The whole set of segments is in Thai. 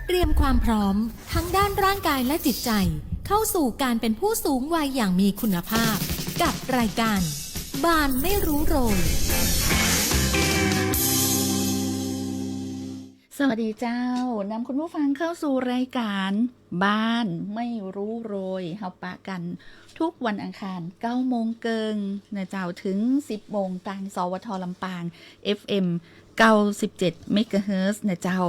เตรียมความพร้อมทั้งด้านร่างกายและจิตใจเข้าสู่การเป็นผู้สูงวัยอย่างมีคุณภาพกับรายการบ้านไม่รู้โรยสวัสดีเจ้านำคุณผู้ฟังเข้าสู่รายการบ้านไม่รู้โรยเฮาปะกันทุกวันอังคาร9 โมงเกิงนะเจ้าถึง10 โมงทางสวทลำปาง FM 97 เมกะเฮิรตซ์นะเจ้า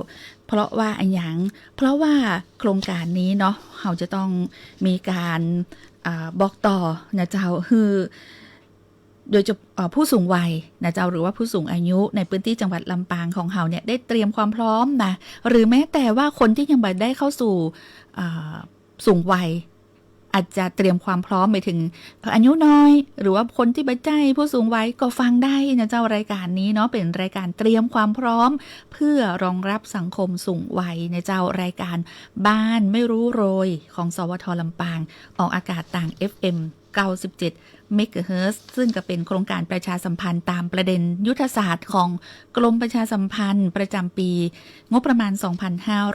เพราะว่าอันหยังเพราะว่าโครงการนี้เนาะเราจะต้องมีการบอกต่อนะเจ้าคือโดยจะผู้สูงวัยนะเจ้าหรือว่าผู้สูงอายุในพื้นที่จังหวัดลำปางของเราเนี่ยได้เตรียมความพร้อมนะหรือแม้แต่ว่าคนที่ยังไม่ได้เข้าสู่สูงวัยอาจจะเตรียมความพร้อมไปถึงอายุน้อยหรือว่าคนที่บัจจัยผู้สูงวัยก็ฟังได้นะเจ้ารายการนี้เนาะเป็นรายการเตรียมความพร้อมเพื่อรองรับสังคมสูงวัยนะเจ้ารายการบ้านไม่รู้โรยของสวทลำปางออกอากาศต่าง FM 97 เมกะเฮิรตซ์ซึ่งก็เป็นโครงการประชาสัมพันธ์ตามประเด็นยุทธศาสตร์ของกรมประชาสัมพันธ์ประจำปีงบประมาณ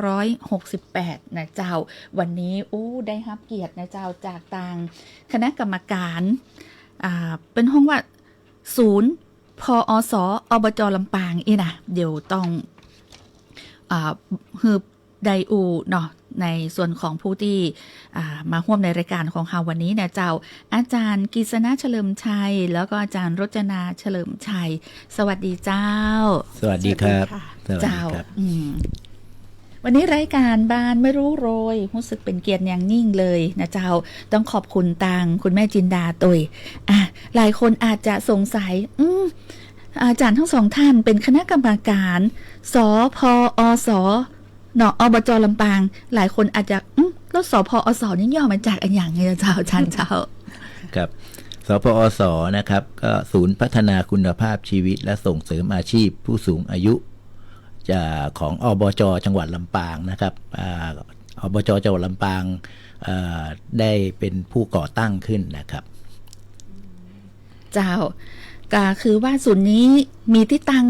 2568 นะเจ้าวันนี้ได้รับเกียรตินะเจ้าจากทางคณะกรรมการเป็นห้องว่าศูนย์พอสอบจลำปางอีนะเดี๋ยวต้องฮือไดอูเนาะในส่วนของผู้ที่มาร่วมในรายการของเราวันนี้นะเจ้าอาจารย์กฤษณะเฉลิมชัยแล้วก็อาจารย์รจนาเฉลิมชัยสวัสดีเจ้าสวัสดีครับเจ้าวันนี้รายการบ้านไม่รู้โรยรู้สึกเป็นเกียรติอย่างยิ่งเลยนะเจ้าต้องขอบคุณตังคุณแม่จินดาตุยหลายคนอาจจะสงสัยอาจารย์ทั้งสองท่านเป็นคณะกรรมการสพอสเนาะอบจลำปางหลายคนอาจจะแล้วสพอสนี่ย่อมาจากอันอย่างไงเจ้าอาจารย์เจ้าครับสพอสนะครับก็ศูนย์พัฒนาคุณภาพชีวิตและส่งเสริมอาชีพผู้สูงอายุของอบจจังหวัดลำปางนะครับอบจจังหวัดลำปางได้เป็นผู้ก่อตั้งขึ้นนะครับเจ้าก็คือว่าศูนย์นี้มีที่ตั้ง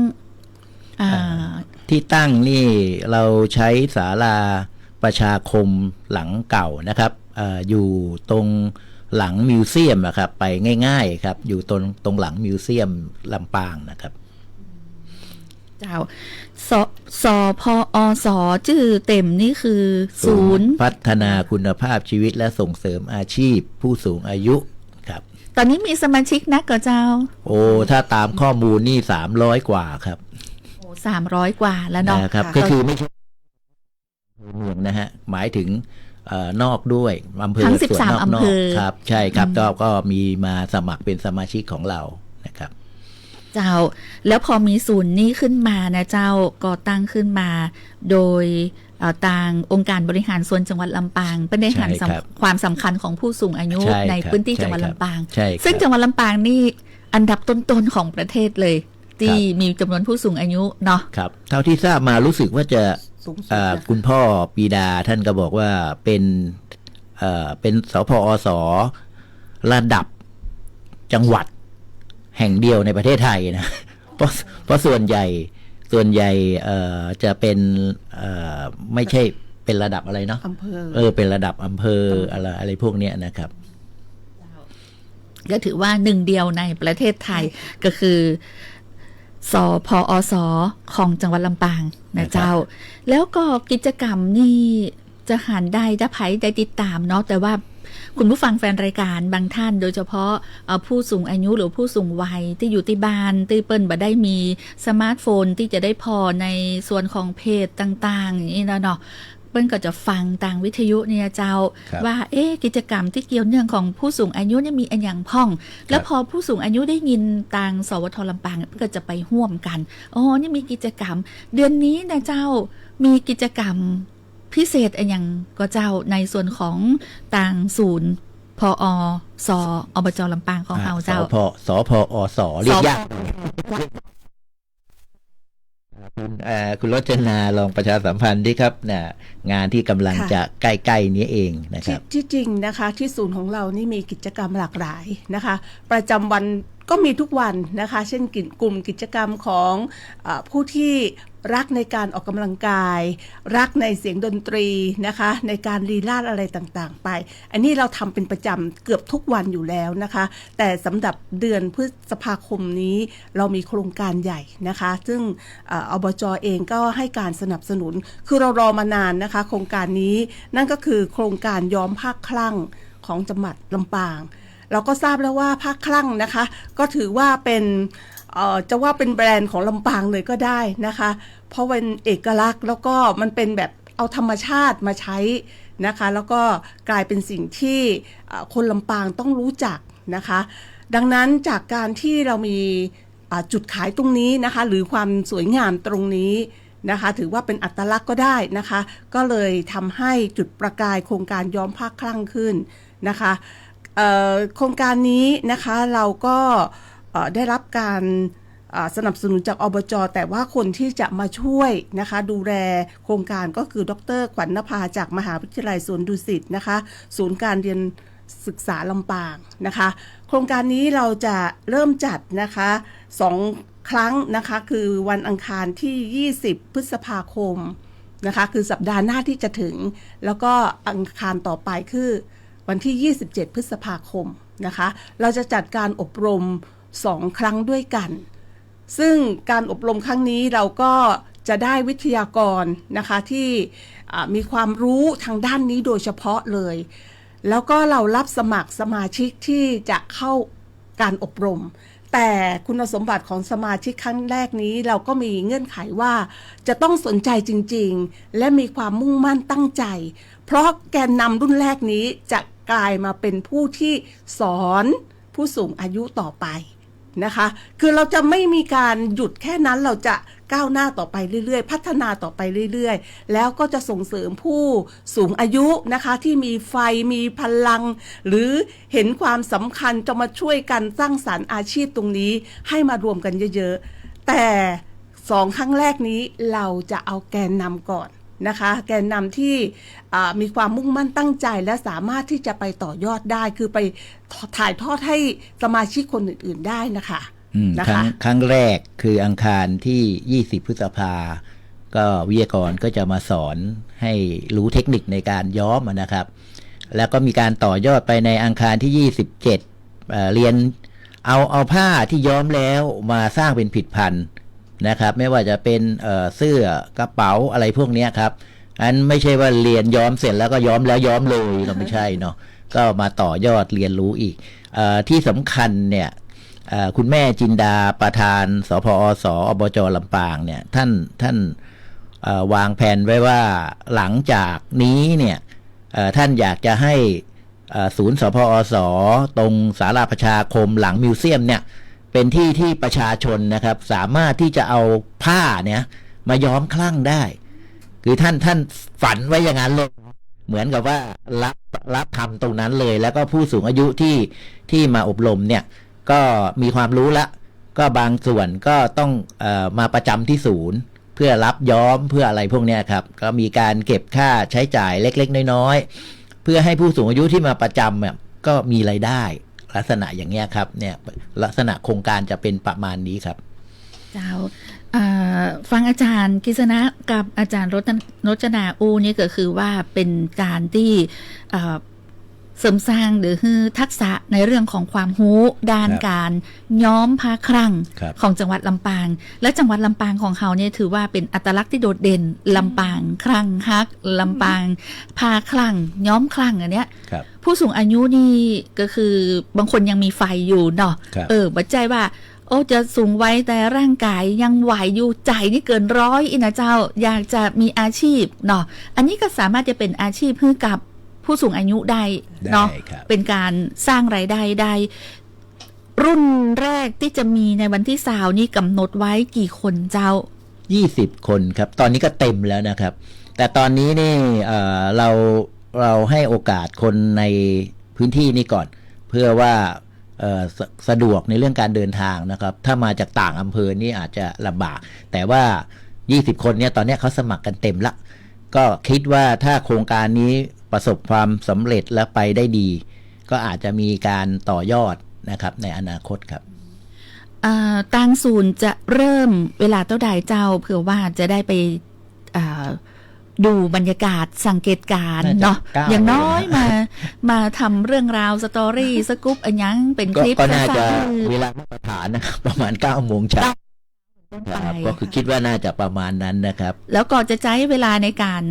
ที่ตั้งนี่เราใช้ศาลาประชาคมหลังเก่านะครับอยู่ตรงหลังมิวเซียมนะครับไปง่ายๆครับอยู่ตรงหลังมิวเซียมลำปางนะครับเจ้าสพอสชื่อเต็มนี่คือศูนย์พัฒนาคุณภาพชีวิตและส่งเสริมอาชีพผู้สูงอายุครับตอนนี้มีสมาชิกนักก็เจ้าถ้าตามข้อมูลนี่300 กว่าครับ300 กว่าแล้วเนาะครับก็คือไม่ใช่เมืองนะฮะหมายถึงนอกด้วยอำเภอทั้ง13 อำเภอครับใช่ครับก็มีมาสมัครเป็นสมาชิกของเรานะครับเจ้าแล้วพอมีศูนย์นี้ขึ้นมานะเจ้าก่อตั้งขึ้นมาโดยทางองค์การบริหารส่วนจังหวัดลำปางเป็นได้เห็นความสำคัญของผู้สูงอายุในพื้นที่จังหวัดลำปางซึ่งจังหวัดลำปางนี่อันดับต้นๆของประเทศเลยที่มีจำนวนผู้สูงอายุเนาะครับเท่าที่ทราบมารู้สึกว่าจะคุณพ่อปีดาท่านก็บอกว่าเป็นสพอสระดับจังหวัดแห่งเดียวในประเทศไทยนะเพราะส่วนใหญ่จะเป็นไม่ใช่เป็นระดับอะไรเนาะอำเภอเป็นระดับอำเภออะไรพวกเนี้ยนะครับก็ถือว่าหนึ่งเดียวในประเทศไทยก็คือสพอสของจังหวัดลำปางนะเจ้าแล้วก็กิจกรรมนี่จะหันได้ถ้าใครได้ติดตามเนาะแต่ว่าคุณผู้ฟังแฟนรายการบางท่านโดยเฉพาะผู้สูงอายุหรือผู้สูงวัยที่อยู่ที่บ้านที่เปิ้นบ่ได้มีสมาร์ทโฟนที่จะได้พอในส่วนของเพจต่างๆอย่างนี้เนาะเปิ้นก็จะฟังทางวิทยุเนี่ยเจ้าว่ากิจกรรมที่เกี่ยวเนื่องของผู้สูงอายุเนี่ยมีอันอย่างพ่องแล้วพอผู้สูงอายุได้ยินทางสวทลำปางก็จะไปร่วมกันนี่มีกิจกรรมเดือนนี้นะเจ้ามีกิจกรรมพิเศษอันอย่างก็เจ้าในส่วนของทางศูนย์พอสอบจลำปางของเราเจ้าสพอสเรียกยากคุณรจนาลองประชาสัมพันธ์ดิครับงานที่กำลังจะใกล้ๆนี้เองนะครับที่จริงนะคะที่ศูนย์ของเรานี่มีกิจกรรมหลากหลายนะคะประจำวันก็มีทุกวันนะคะเช่นกลุ่มกิจกรรมของผู้ที่ รักในการออกกำลังกายรักในเสียงดนตรีนะคะในการลีลาศอะไรต่างๆไปอันนี้เราทำเป็นประจำเกือบทุกวันอยู่แล้วนะคะแต่สำหรับเดือนพฤษภาคมนี้เรามีโครงการใหญ่นะคะซึ่งอบจ.เองก็ให้การสนับสนุนคือเรารอมานานนะคะโครงการนี้นั่นก็คือโครงการย้อมผ้าคลั่งของจังหวัดลำปางเราก็ทราบแล้วว่าผ้าคลั่งนะคะก็ถือว่าเป็นจะว่าเป็นแบรนด์ของลำปางเลยก็ได้นะคะเพราะเป็นเอกลักษณ์แล้วก็มันเป็นแบบเอาธรรมชาติมาใช้นะคะแล้วก็กลายเป็นสิ่งที่คนลำปางต้องรู้จักนะคะดังนั้นจากการที่เรามีจุดขายตรงนี้นะคะหรือความสวยงามตรงนี้นะคะถือว่าเป็นอัตลักษณ์ก็ได้นะคะก็เลยทำให้จุดประกายโครงการย้อมผ้าคลั่งขึ้นนะคะโครงการนี้นะคะเราก็ได้รับการสนับสนุนจากอบจ.แต่ว่าคนที่จะมาช่วยนะคะดูแลโครงการก็คือดร.ขวัญณภาจากมหาวิทยาลัยสวนดุสิตนะคะศูนย์การเรียนศึกษาลำปางนะคะโครงการนี้เราจะเริ่มจัดนะคะ2 ครั้งนะคะคือวันอังคารที่20 พฤษภาคมนะคะคือสัปดาห์หน้าที่จะถึงแล้วก็อังคารต่อไปคือวันที่27 พฤษภาคมนะคะเราจะจัดการอบรม2 ครั้งด้วยกันซึ่งการอบรมครั้งนี้เราก็จะได้วิทยากรนะคะที่มีความรู้ทางด้านนี้โดยเฉพาะเลยแล้วก็เรารับสมัครสมาชิกที่จะเข้าการอบรมแต่คุณสมบัติของสมาชิกครั้งแรกนี้เราก็มีเงื่อนไขว่าจะต้องสนใจจริงๆและมีความมุ่งมั่นตั้งใจเพราะแกนนำรุ่นแรกนี้จะกลายมาเป็นผู้ที่สอนผู้สูงอายุต่อไปนะคะคือเราจะไม่มีการหยุดแค่นั้นเราจะก้าวหน้าต่อไปเรื่อยๆพัฒนาต่อไปเรื่อยๆแล้วก็จะส่งเสริมผู้สูงอายุนะคะที่มีไฟมีพลังหรือเห็นความสำคัญจะมาช่วยกันสร้างสรรค์อาชีพตรงนี้ให้มารวมกันเยอะๆแต่2 ครั้งแรกนี้เราจะเอาแกนนำก่อนนะคะแกนนำที่มีความมุ่งมั่นตั้งใจและสามารถที่จะไปต่อยอดได้คือไปถ่ายทอดให้สมาชิกคนอื่นๆได้นะคะครั้งแรกคืออังคารที่20 พฤษภาก็วิทยากรก็จะมาสอนให้รู้เทคนิคในการย้อมนะครับแล้วก็มีการต่อยอดไปในอังคารที่27เรียนเอาผ้าที่ย้อมแล้วมาสร้างเป็นผลิตภัณฑ์นะครับไม่ว่าจะเป็นเสื้อกระเป๋าอะไรพวกนี้ครับอันไม่ใช่ว่าเรียนย้อมเสร็จแล้วก็ย้อมแล้วย้อมเลยเราไม่ใช่เนาะก็มาต่อยอดเรียนรู้อีกที่สำคัญเนี่ยคุณแม่จินดาประธานสพอสอบจ.ลำปางเนี่ยท่านวางแผนไว้ว่าหลังจากนี้เนี่ยท่านอยากจะให้ศูนย์สพอสตรงศาลาประชาคมหลังมิวเซียมเนี่ยเป็นที่ประชาชนนะครับสามารถที่จะเอาผ้าเนี่ยมาย้อมคลั่งได้คือท่านฝันไว้อย่างนั้นเลยเหมือนกับว่ารับทำตรงนั้นเลยแล้วก็ผู้สูงอายุที่มาอบรมเนี่ยก็มีความรู้ละก็บางส่วนก็ต้องมาประจำที่ศูนย์เพื่อรับย้อมเพื่ออะไรพวกนี้ครับก็มีการเก็บค่าใช้จ่ายเล็กๆน้อยๆเพื่อให้ผู้สูงอายุที่มาประจำเนี่ยก็มีรายได้ลักษณะอย่างเงี้ยครับเนี่ยลักษณะโครงการจะเป็นประมาณนี้ครับเจ้าฟังอาจารย์กฤษณะกับอาจารย์รจนาอูนี่ก็คือว่าเป็นการที่เสริมสร้างหรือทักษะในเรื่องของความรู้ด้านการย้อมผ้าคลั่งของจังหวัดลำปางและจังหวัดลำปางของเขาเนี่ยถือว่าเป็นอัตลักษณ์ที่โดดเด่นลำปางคลั่งฮักลำปางผ้าคลั่งย้อมคลั่งอันเนี้ยผู้สูงอายุนี่ก็คือบางคนยังมีไฟอยู่เนาะบัดใจว่าโอ้จะสูงไว้แต่ร่างกายยังไหวอยู่ใจนี่เกิน100อีนะเจ้าอยากจะมีอาชีพเนาะอันนี้ก็สามารถจะเป็นอาชีพให้กับผู้สูงอายุได้เนาะเป็นการสร้างรายได้ได้รุ่นแรกที่จะมีในวันที่20นี่กำหนดไว้กี่คนเจ้า20 คนครับตอนนี้ก็เต็มแล้วนะครับแต่ตอนนี้นี่เราให้โอกาสคนในพื้นที่นี่ก่อนเพื่อว่าสะดวกในเรื่องการเดินทางนะครับถ้ามาจากต่างอำเภอนี่อาจจะลำบากแต่ว่า20 คนเนี่ยตอนนี้เขาสมัครกันเต็มละก็คิดว่าถ้าโครงการนี้ประสบความสำเร็จและไปได้ดีก็อาจจะมีการต่อยอดนะครับในอนาคตครับ ทางศูนย์จะเริ่มเวลาเท่าใดเจ้าเผื่อว่าจะได้ไปดูบรรยากาศสังเกตการณ์เนาะอย่างน้อยมาทำเรื่องราวสตอรี่สกู๊ปอันยังเป็นคลิป ก็น่าจะเวลามาตรฐานนะครับประมาณ9 โมงเช้าก็คือคิดว่าน่าจะประมาณนั้นนะครับแล้วก็จะใช้เวลาในการ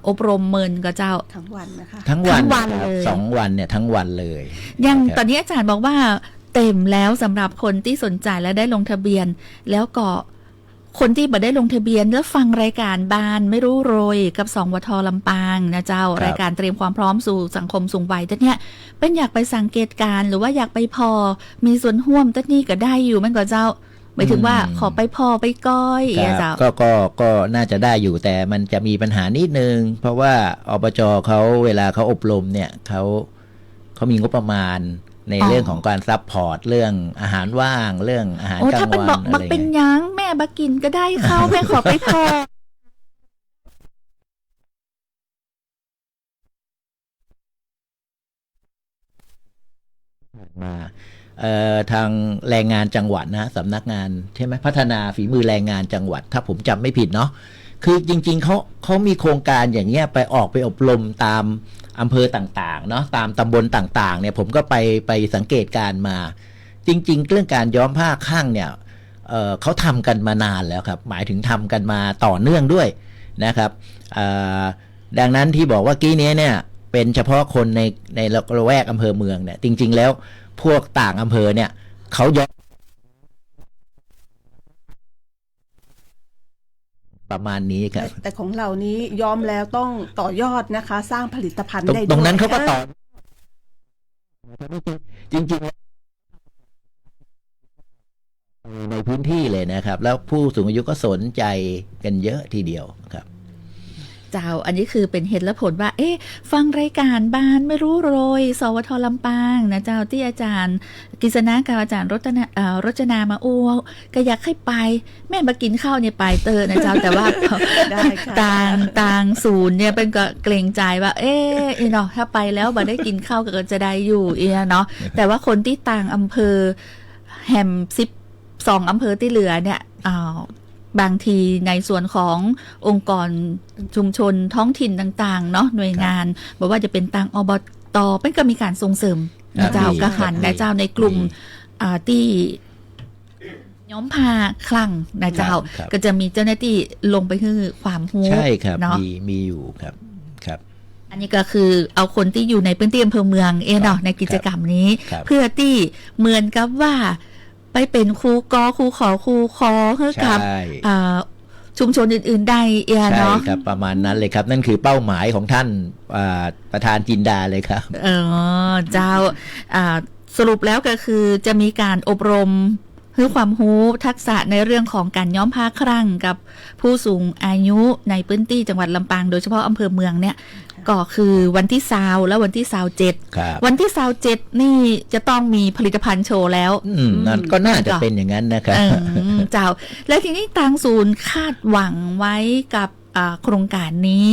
อบรมเมินก็เจ้าทั้งวันนะคะทั้งวันเลย2 วันเนี่ยทั้งวันเลยยังตอนนี้อาจารย์บอกว่าเต็มแล้วสำหรับคนที่สนใจและได้ลงทะเบียนแล้วก็คนที่บ่ได้ลงทะเบียนแล้วฟังรายการบ้านไม่รู้โรยกับสวท.ลำปางนะเจ้ารายการเตรียมความพร้อมสู่สังคมสูงวัยแต่เนี่ยเป็นอยากไปสังเกตการหรือว่าอยากไปพอมีส่วนร่วมแต่นี่ก็ได้อยู่มันก็เจ้าหมายถึงว่าขอไปพอไปก้อยเจ้าก็น่าจะได้อยู่แต่มันจะมีปัญหานิดนึงเพราะว่าอบจเขาเวลาเขาอบรมเนี่ยเขามีงบประมาณในเรื่องของการซัพพอร์ตเรื่องอาหารว่างเรื่องอาหารกลางวันอะไรบักเป็นยังแม่บักกินก็ได้เข้าแม่ขอไปพอมาทางแรงงานจังหวัดนะสำนักงานใช่ไหมพัฒนาฝีมือแรงงานจังหวัดถ้าผมจำไม่ผิดเนาะคือจริงๆเขามีโครงการอย่างเงี้ยไปอบรมตามอำเภอต่างๆเนาะตามตำบลต่างๆเนี่ยผมก็ไปสังเกตการมาจริงๆเรื่องการย้อมผ้าข้างเนี่ยเขาทำกันมานานแล้วครับหมายถึงทำกันมาต่อเนื่องด้วยนะครับดังนั้นที่บอกว่ากี้นี้เนี่ยเป็นเฉพาะคนในละแวกอำเภอเมืองเนี่ยจริงๆแล้วพวกต่างอำเภอเนี่ยเขาย้อมประมาณนี้ครับแต่ของเรานี้ย้อมแล้วต้องต่อยอดนะคะสร้างผลิตภัณฑ์ได้ตรงนั้นเขาก็ต่อจริงๆในพื้นที่เลยนะครับแล้วผู้สูงอายุก็สนใจกันเยอะทีเดียวครับเจ้าอันนี้คือเป็นเหตุและผลว่าฟังรายการบ้านไม่รู้โรยสวท.ลำปางนะเจ้าที่อาจารย์กฤษณะกับอาจารย์รจนามาอ้วก็อยากให้ไปแม่มากินข้าวเนี่ยไปเตอนะเจ้าแต่ว่าต่างศูนย์เนี่ยเป็นก็เกรงใจว่าเนาะถ้าไปแล้วบ่ได้กินข้าวก็จะได้อยู่เนาะแต่ว่าคนที่ต่างอำเภอแฮม12อำเภอที่เหลือเนี่ยบางทีในส่วนขององค์กรชุมชนท้องถิ่นต่างๆเนาะหน่วยงานบอกว่าจะเป็นต่างอบตเป็นก็มีการส่งเสริมนะเจ้ากระหันนะเจ้าในกลุ่มที่ย้อมผ้าคลั่งนะเจ้าก็จะมีเจ้าหน้าที่ลงไปให้ความรู้ใช่ครับมีอยู่ครับอันนี้ก็คือเอาคนที่อยู่ในพื้นที่อำเภอเมืองเนาะในกิจกรรมนี้เพื่อที่เหมือนกับว่าไปเป็นครูกอครูขอครูคอเพื่อกับชุมชนอื่นๆได้เนาะใช่ครับประมาณนั้นเลยครับนั่นคือเป้าหมายของท่านประธานจินดาเลยครับเจ้าสรุปแล้วก็คือจะมีการอบรมเพื่อความรู้ทักษะในเรื่องของการย้อมผ้าครั่งกับผู้สูงอายุในพื้นที่จังหวัดลำปางโดยเฉพาะอำเภอเมืองเนี่ยก็คือวันที่20และวันที่27วันที่27นี่จะต้องมีผลิตภัณฑ์โชว์แล้วนั่นก็น่าจะเป็นอย่างนั้นนะครับเจ้าแล้วทีนี้ทางศูนย์คาดหวังไว้กับโครงการนี้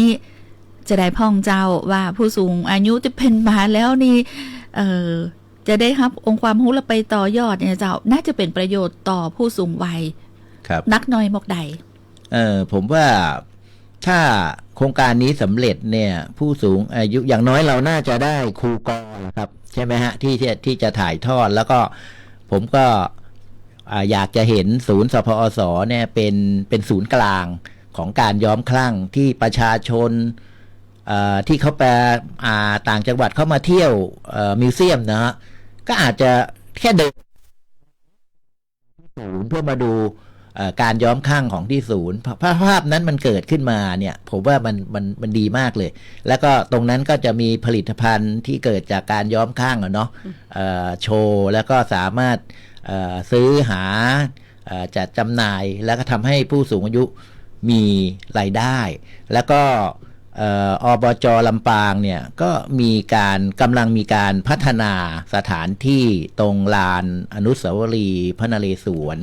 จะได้พ่องเจ้าว่าผู้สูงอายุจะเป็นมาแล้วนี่จะได้รับองค์ความรู้และไปต่อยอดเนี่ยเจ้าน่าจะเป็นประโยชน์ต่อผู้สูงวัยนักน้อยมอกใดผมว่าถ้าโครงการนี้สำเร็จเนี่ยผู้สูงอายุอย่างน้อยเราน่าจะได้ครูกอครับใช่ไหมฮะที่จะถ่ายทอดแล้วก็ผมก็อยากจะเห็นศูนย์สพอสเนี่ยเป็นศูนย์กลางของการย้อมคลั่งที่ประชาชนที่เขาไปต่างจังหวัดเข้ามาเที่ยวมิวเซียมนะฮะก็อาจจะแค่เดินศูนย์เพื่อมาดูการย้อมคลั่งของที่ศูนย์ภาพนั้นมันเกิดขึ้นมาเนี่ยผมว่ามันดีมากเลยแล้วก็ตรงนั้นก็จะมีผลิตภัณฑ์ที่เกิดจากการย้อมคลั่งเนาะโชว์แล้วก็สามารถซื้อหาจัดจำหน่ายแล้วก็ทำให้ผู้สูงอายุมีรายได้แล้วก็อบจ.ลำปางเนี่ยก็กำลังมีการพัฒนาสถานที่ตรงลานอนุสาวรีย์พระนเรศวร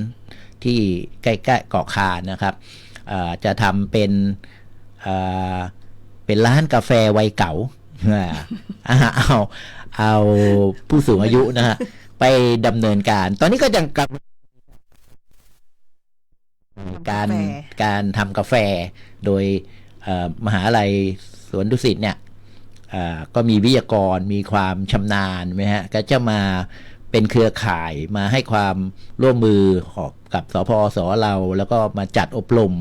ที่ใกล้ๆเกาะคานนะครับจะทำเป็นร้านกาแฟวัยเก่าเอาผู้สูงอายุนะฮะไปดำเนินการตอนนี้ก็ยัง การ กาแฟ การทำกาแฟโดยมหาลัยสวนดุสิตเนี่ยก็มีวิทยากรมีความชำนาญไหมฮะก็จะมาเป็นเครือข่ายมาให้ความร่วมมือกับสพสเราแล้วก็มาจัดอบรม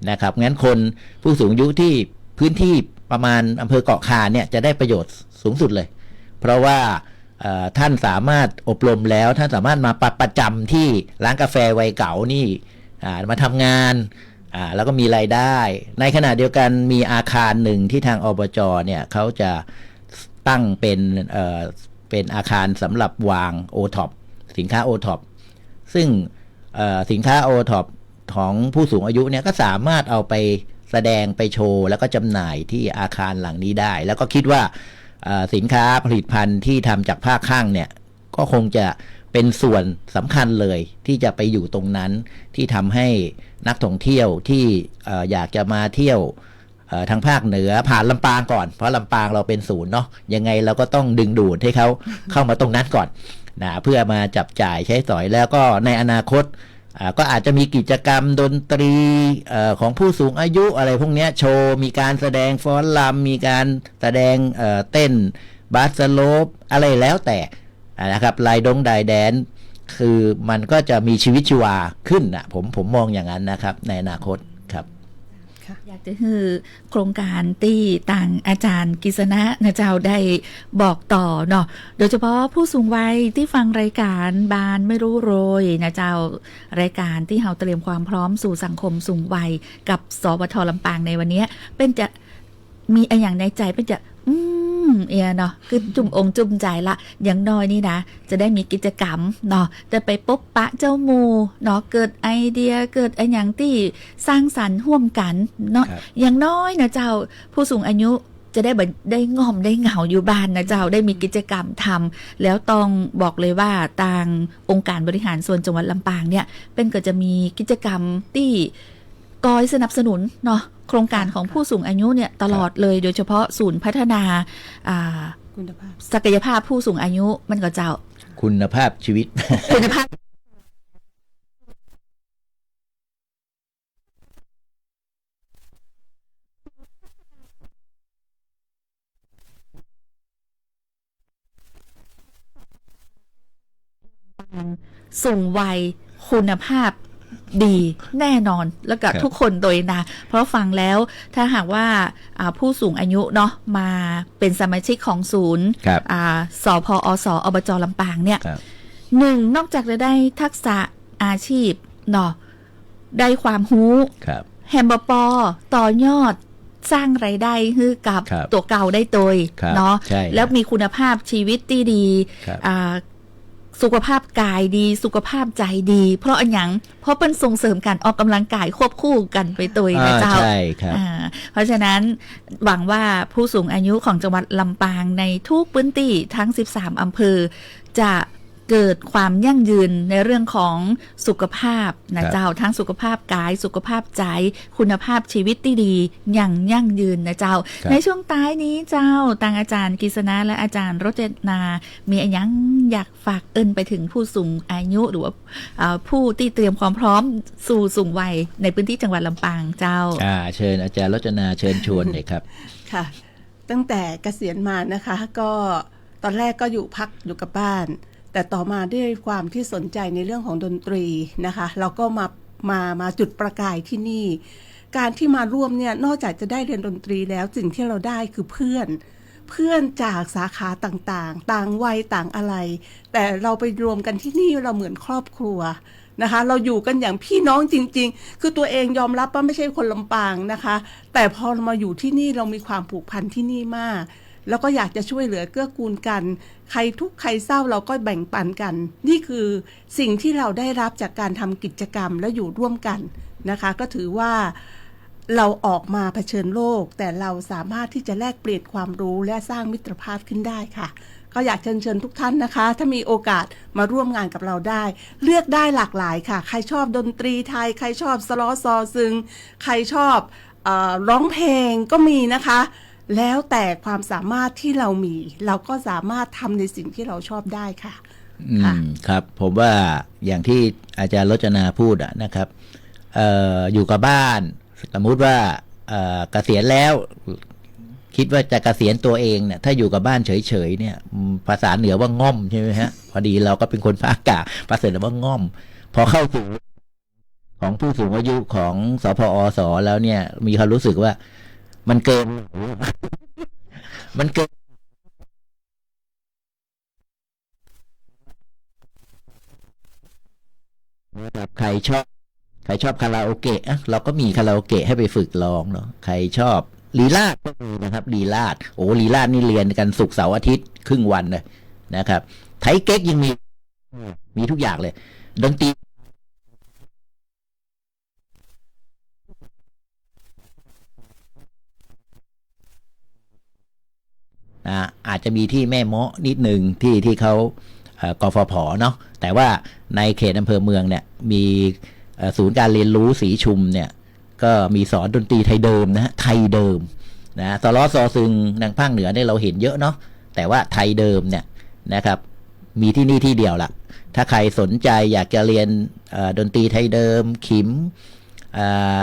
นะครับงั้นคนผู้สูงอายุที่พื้นที่ประมาณอำเภอเกาะคาเนี่ยจะได้ประโยชน์สูงสุดเลยเพราะว่าท่านสามารถอบรมแล้วท่านสามารถมาประจำที่ร้านกาแฟวัยเก่านี่มาทำงานแล้วก็มีรายได้ในขณะเดียวกันมีอาคารหนึ่งที่ทางอบจเนี่ยเขาจะตั้งเป็นอาคารสำหรับวางโอท็อปสินค้าโอท็อปซึ่งสินค้าโอท็อปของผู้สูงอายุเนี่ยก็สามารถเอาไปแสดงไปโชว์แล้วก็จำหน่ายที่อาคารหลังนี้ได้แล้วก็คิดว่าสินค้าผลิตภัณฑ์ที่ทำจากผ้าคลั่งเนี่ยก็คงจะเป็นส่วนสำคัญเลยที่จะไปอยู่ตรงนั้นที่ทำให้นักท่องเที่ยวที่อยากจะมาเที่ยวทางภาคเหนือผ่านลำปางก่อนเพราะลำปางเราเป็นศูนย์เนาะยังไงเราก็ต้องดึงดูดให้เขาเข้ามาตรงนั้นก่อนนะเพื่อมาจับจ่ายใช้สอยแล้วก็ในอนาคตก็อาจจะมีกิจกรรมดนตรีของผู้สูงอายุอะไรพวกนี้โชว์มีการแสดงฟ้อนรำมีการแสดงเต้นบาสโลปอะไรแล้วแต่นะครับลายดงไดแดนคือมันก็จะมีชีวิตชีวาขึ้นนะผมมองอย่างนั้นนะครับในอนาคตครับ อยากจะคือโครงการที่ต่างอาจารย์กฤษณะนะเจ้าได้บอกต่อเนาะโดยเฉพาะผู้สูงวัยที่ฟังรายการบานไม่รู้โรยนะเจ้ารายการที่เราเตรียมความพร้อมสู่สังคมสูงวัยกับสวทลำปางในวันนี้เป็นจะมีอะไรอย่างในใจเป็นจะเนาะคือจุ่มองค์จุ่มใจละอย่างน้อยนี่นะจะได้มีกิจกรรมเนาะจะไปพบปะเจ้าหมู่เนาะเกิดไอเดียเกิดอะไรอย่างที่สร้างสรรค์ร่วมกันเนาะอย่างน้อยนะเจ้าผู้สูงอายุจะได้ง่อมได้เหงาอยู่บ้านนะเจ้าได้มีกิจกรรมทำแล้วต้องบอกเลยว่าทางองค์การบริหารส่วนจังหวัดลำปางเนี่ยเป็นก็จะมีกิจกรรมที่กอยสนับสนุนเนาะโครงการของผู้สูงอายุเนี่ยตลอดเลยโดยเฉพาะศูนย์พัฒนาคุณภาพศักยภาพผู้สูงอายุมันก็เจ้า คุณภาพชีวิต คุณภาพสูงวัยคุณภาพดีแน่นอนแล้วก็ทุกคนโดยนะเพราะฟังแล้วถ้าหากว่าผู้สูงอายุเนาะมาเป็นสมาชิกของศูนย์สพอสอบจลำปางเนี่ยหนึ่งนอกจากจะได้ทักษะอาชีพเนาะได้ความรู้แฮมเบอร์ปอต่อยอดสร้างไรายได้ให้กับตัวเก่าได้โดยเนาะแล้วมีคุณภาพชีวิตที่ดีสุขภาพกายดีสุขภาพใจดีเพราะอันยังเพราะเป็นส่งเสริมการออกกำลังกายควบคู่กันไปตัวนะเจ้าใช่ครับเพราะฉะนั้นหวังว่าผู้สูงอายุของจังหวัดลำปางในทุกพื้นที่ทั้ง13อำเภอจะเกิดความยั่งยืนในเรื่องของสุขภาพนะเจ้าทั้งสุขภาพกายสุขภาพใจคุณภาพชีวิตที่ดีอย่างยั่งยืนนะเจ้าในช่วงท้ายนี้เจ้าทางอาจารย์กฤษณะและอาจารย์รจนามีอะไรอยากฝากไปถึงผู้สูงอายุหรือว่าผู้ที่เตรียมความพร้อมสู่สูงวัยในพื้นที่จังหวัดลำปางเจ้าเชิญอาจารย์รจนาเชิญชวนเลยครับค่ะตั้งแต่เกษียณมานะคะก็ตอนแรกก็พักอยู่กับบ้านแต่ต่อมาด้วยความที่สนใจในเรื่องของดนตรีนะคะเราก็มาจุดประกายที่นี่การที่มาร่วมเนี่ยนอกจากจะได้เรียนดนตรีแล้วสิ่งที่เราได้คือเพื่อนจากสาขาต่างๆต่างวัยต่างอะไรแต่เราไปรวมกันที่นี่เราเหมือนครอบครัวนะคะเราอยู่กันอย่างพี่น้องจริงๆคือตัวเองยอมรับว่าไม่ใช่คนลำปางนะคะแต่พอเรามาอยู่ที่นี่เรามีความผูกพันที่นี่มากแล้วก็อยากจะช่วยเหลือเกื้อกูลกันใครทุกข์ใครเศร้าเราก็แบ่งปันกันนี่คือสิ่งที่เราได้รับจากการทำกิจกรรมและอยู่ร่วมกันนะคะก็ถือว่าเราออกมาเผชิญโลกแต่เราสามารถที่จะแลกเปลี่ยนความรู้และสร้างมิตรภาพขึ้นได้ค่ะก็อยากเชิญทุกท่านนะคะถ้ามีโอกาสมาร่วมงานกับเราได้เลือกได้หลากหลายค่ะใครชอบดนตรีไทยใครชอบสล้อซอซึงใครชอบร้องเพลงก็มีนะคะแล้วแต่ความสามารถที่เรามีเราก็สามารถทำในสิ่งที่เราชอบได้ค่ะครับผมว่าอย่างที่อาจารย์รจนาพูดนะครับ อยู่กับบ้านสมมุติว่าเกษียณแล้วคิดว่าจะเกษียณตัวเองเนี่ยถ้าอยู่กับบ้านเฉยๆเนี่ยภาษาเหนือว่าง่อมใช่ไหมฮะพอดีเราก็เป็นคนภาคกลางภาษาเหนือว่าง่อมพอเข้าสู่ของผู้สูงอายุของสพอสแล้วเนี่ยมีความรู้สึกว่ามันเกิน มันเกินนะครับใครชอบคาราโอเกะเราก็มีคาราโอเกะให้ไปฝึกร้องเนาะใครชอบลีลาศก็มีนะครับลีลาศลีลาศนี่เรียนกันศุกร์เสาร์อาทิตย์ครึ่งวันเลยนะครับไทยเก๊กยังมีทุกอย่างเลยดนตรีอาจจะมีที่แม่เมาะนิดหนึ่งที่เขากฟผเนาะแต่ว่าในเขตอำเภอเมืองเนี่ยมีศูนย์การเรียนรู้ศรีชุมเนี่ยก็มีสอนดนตรีไทยเดิมนะไทยเดิมนะสล้อซอซึงทางภาคเหนือเนี่ยเราเห็นเยอะเนาะแต่ว่าไทยเดิมเนี่ยนะครับมีที่นี่ที่เดียวละถ้าใครสนใจอยากจะเรียนดนตรีไทยเดิมขิม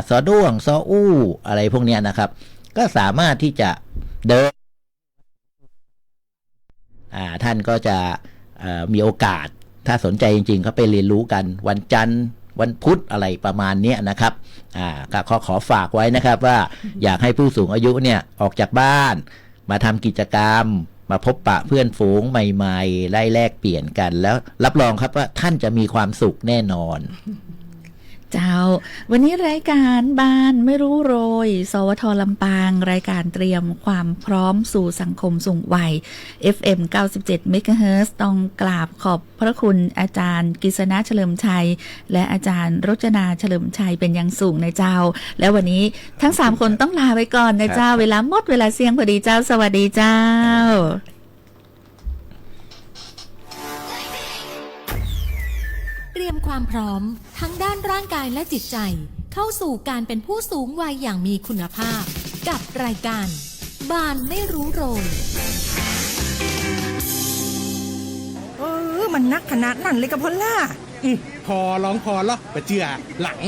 ซอด้วงซออู้อะไรพวกเนี้ยนะครับก็สามารถที่จะเดินท่านก็จะมีโอกาสถ้าสนใจจริงๆเขาไปเรียนรู้กันวันจันทร์วันพุธอะไรประมาณนี้นะครับก็ขอฝากไว้นะครับว่าอยากให้ผู้สูงอายุเนี่ยออกจากบ้านมาทำกิจกรรมมาพบปะเพื่อนฝูงใหม่ๆได้แลกเปลี่ยนกันแล้วรับรองครับว่าท่านจะมีความสุขแน่นอนเจ้าวันนี้รายการบ้านไม่รู้โรยสวทลำปางรายการเตรียมความพร้อมสู่สังคมสูงวัย FM 97 เมกะเฮิรตซ์ต้องกราบขอบพระคุณอาจารย์กฤษณะเฉลิมชัยและอาจารย์รจนาเฉลิมชัยเป็นอย่างสูงในเจ้าและวันนี้ทั้ง3คนต้องลาไปก่อนนะเจ้าเวลาหมดเวลาเสี่ยงพอดีเจ้าสวัสดีเจ้าเตรียมความพร้อมทั้งด้านร่างกายและจิตใจเข้าสู่การเป็นผู้สูงวัยอย่างมีคุณภาพกับรายการบ้านไม่รู้โรยมันนักขนาดนั้นเลยกับพอลล่าพอร้องพอแล้วไปเจือหลัง